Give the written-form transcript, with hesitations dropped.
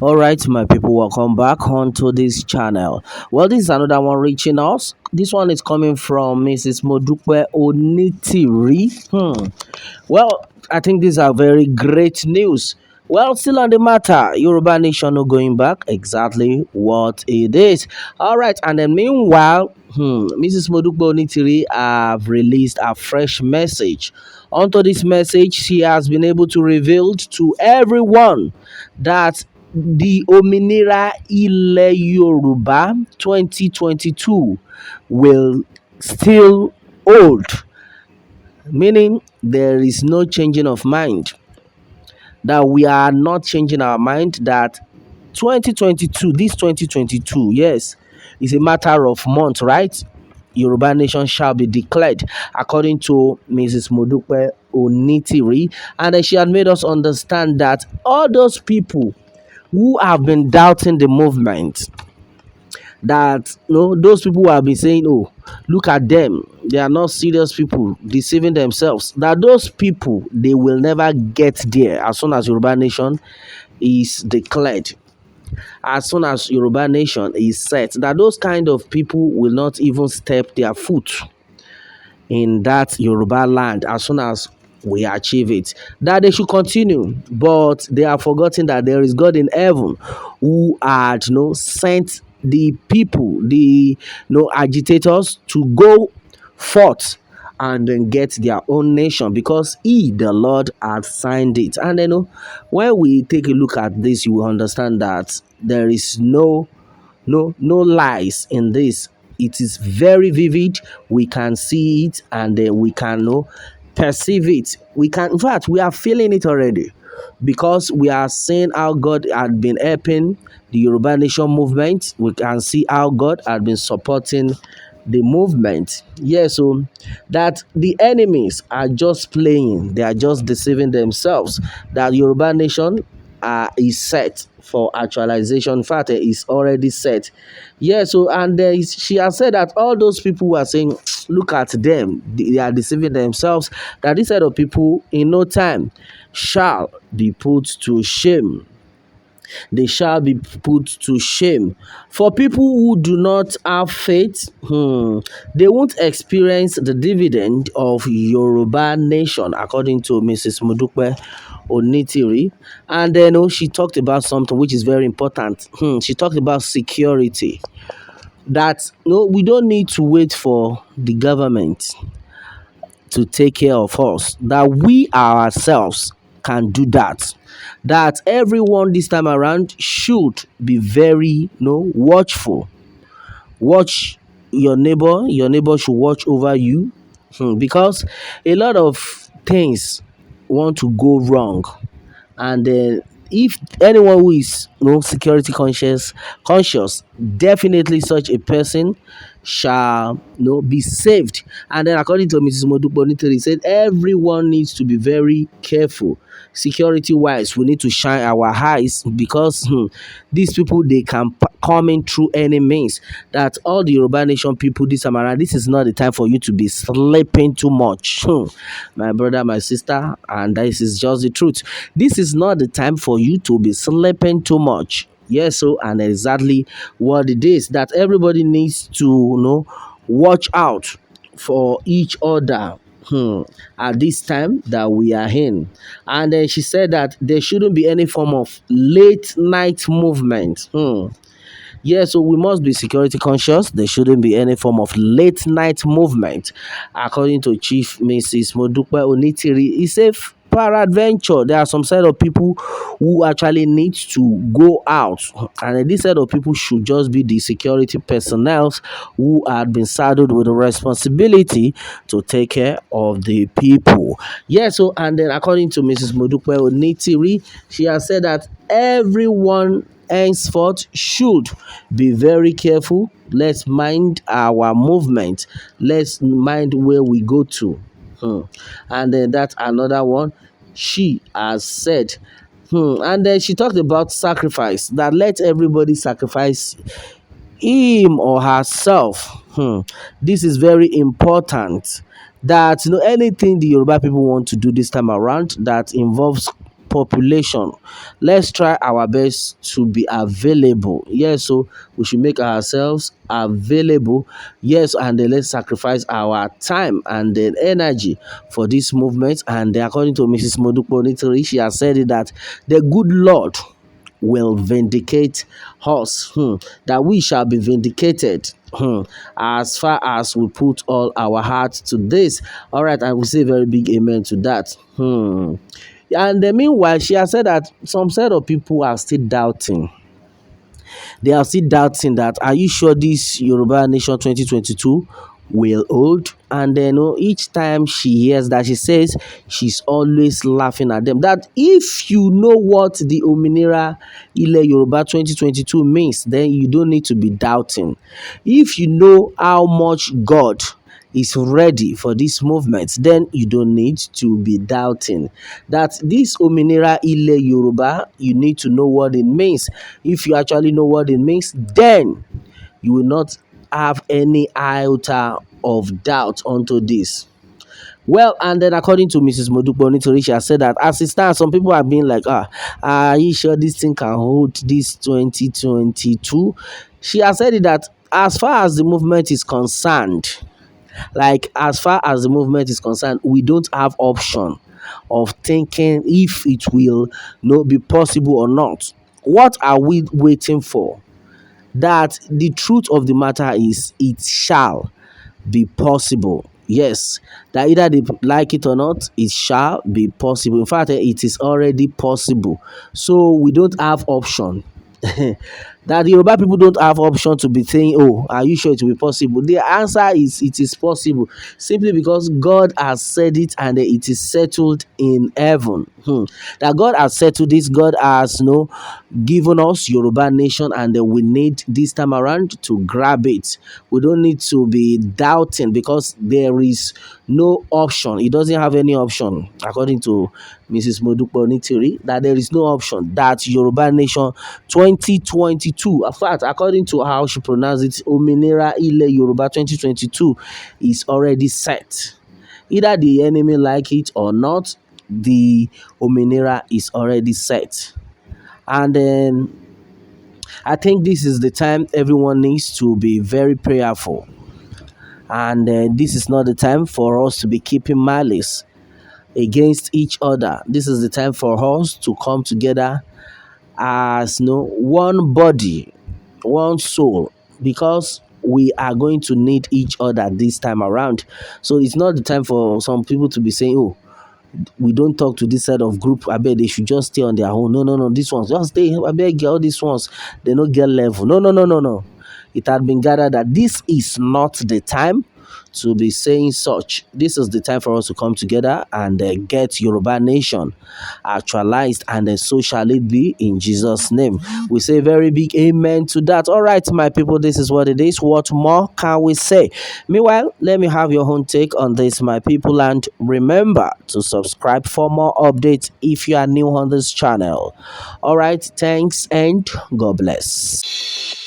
All right, my people, welcome back onto this channel. Well, this is another one reaching us. This one is coming from Mrs. Modupe Onitiri. Well, I think these are very great news. Well, still on the matter, Yoruba Nation no going back, exactly what it is. All right, and then meanwhile, Mrs. Modupe Onitiri have released a fresh message. Onto this message, she has been able to reveal to everyone that the Ominira Ile Yoruba 2022 will still hold, meaning there is no changing of mind, that we are not changing our mind, that 2022, this 2022, yes, is a matter of months, right? Yoruba nation shall be declared, according to Mrs. Modupe Onitiri. And then she had made us understand that all those people who have been doubting the movement, that those people who have been saying, oh, look at them, they are not serious people, deceiving themselves, that those people, they will never get there as soon as Yoruba nation is declared, as soon as Yoruba nation is set, that those kind of people will not even step their foot in that Yoruba land as soon as we achieve it. That they should continue, but they have forgotten that there is God in heaven who had sent the people, the agitators, to go forth and then get their own nation, because he, the Lord, had signed it. And when we take a look at this, you will understand that there is no lies in this. It is very vivid. We can see it, and we can perceive it. We can, in fact, we are feeling it already, because we are seeing how God had been helping the Yoruba Nation movement. We can see how God had been supporting the movement. Yeah, so that the enemies are just playing, they are just deceiving themselves, that Yoruba Nation is set for actualization. In fact, is already set. Yeah, so and she has said that all those people who are saying, look at them, they are deceiving themselves, that this set of people in no time shall be put to shame. They shall be put to shame. For people who do not have faith, they won't experience the dividend of Yoruba nation, according to Mrs. Mudupe Onitiri. And then she talked about something which is very important. She talked about security. That no, we don't need to wait for the government to take care of us, that we ourselves can do that, that everyone this time around should be very watchful. Watch your neighbor should watch over you, because a lot of things want to go wrong. And if anyone who is security conscious, definitely such a person shall be saved. And then, according to Mrs. Modupe, he said everyone needs to be very careful security wise. We need to shine our eyes, because these people, they can come in through any means. That all the Yoruba nation people this time around, this is not the time for you to be sleeping too much. My brother, my sister, and this is just the truth. This is not the time for you to be sleeping too much. Yes, so and exactly what it is, that everybody needs to watch out for each other, at this time that we are in. And then she said that there shouldn't be any form of late night movement. Yeah, so we must be security conscious. There shouldn't be any form of late night movement. According to Chief Mrs. Modupe Onitiri, he said, peradventure, there are some set of people who actually need to go out. And this set of people should just be the security personnel who had been saddled with the responsibility to take care of the people. Yeah, so and then according to Mrs. Modupe Onitiri, she has said that everyone henceforth should be very careful. Let's mind our movement. Let's mind where we go to. And then that's another one she has said. And then she talked about sacrifice, that let everybody sacrifice him or herself. This is very important. That anything the Yoruba people want to do this time around that involves population, let's try our best to be available. Yes, so we should make ourselves available. Yes, and then let's sacrifice our time and then energy for this movement. And then according to Mrs. Modupo Onitiri, she has said it that the good Lord will vindicate us, that we shall be vindicated, as far as we put all our heart to this. All right, I will say a very big amen to that. And then meanwhile, she has said that some set of people are still doubting. They are still doubting that, are you sure this Yoruba Nation 2022 will hold? And then each time she hears that, she says she's always laughing at them. That if you know what the Ominira Ile Yoruba 2022 means, then you don't need to be doubting. If you know how much God is ready for this movement, then you don't need to be doubting. That this Ominira Ile Yoruba, you need to know what it means. If you actually know what it means, then you will not have any iota of doubt onto this. Well, and then according to Mrs. Modupo Nitori, she has said that as it stands, some people have been like, are you sure this thing can hold this 2022? She has said it that as far as the movement is concerned, like as far as the movement is concerned, we don't have option of thinking if it will be possible or not. What are we waiting for? That the truth of the matter is, it shall be possible. Yes, that either they like it or not, it shall be possible. In fact, it is already possible. So we don't have option. That the Yoruba people don't have option to be saying, oh, are you sure it will be possible? The answer is, it is possible, simply because God has said it and it is settled in heaven. That God has settled this. God has given us Yoruba nation, and we need this time around to grab it. We don't need to be doubting, because there is no option. It doesn't have any option, according to Mrs. Modupo Onitiri, that there is no option that Yoruba nation 2022, in fact, according to how she pronounced it, Ominira Ile Yoruba 2022 is already set. Either the enemy like it or not, the Ominira is already set. And then I think this is the time everyone needs to be very prayerful. And this is not the time for us to be keeping malice against each other. This is the time for us to come together as one body, one soul, because we are going to need each other this time around. So it's not the time for some people to be saying, oh, we don't talk to this side of group. I bet they should just stay on their own. No, no, no. These ones just stay. I bet all these ones, they don't get level. No, no, no, no, no. It had been gathered that this is not the time to be saying such. This is the time for us to come together and get Yoruba nation actualized, and so shall it be in Jesus' name. We say very big amen to that. All right, my people, this is what it is. What more can we say? Meanwhile, let me have your own take on this, my people, and remember to subscribe for more updates if you are new on this channel. All right, thanks and God bless.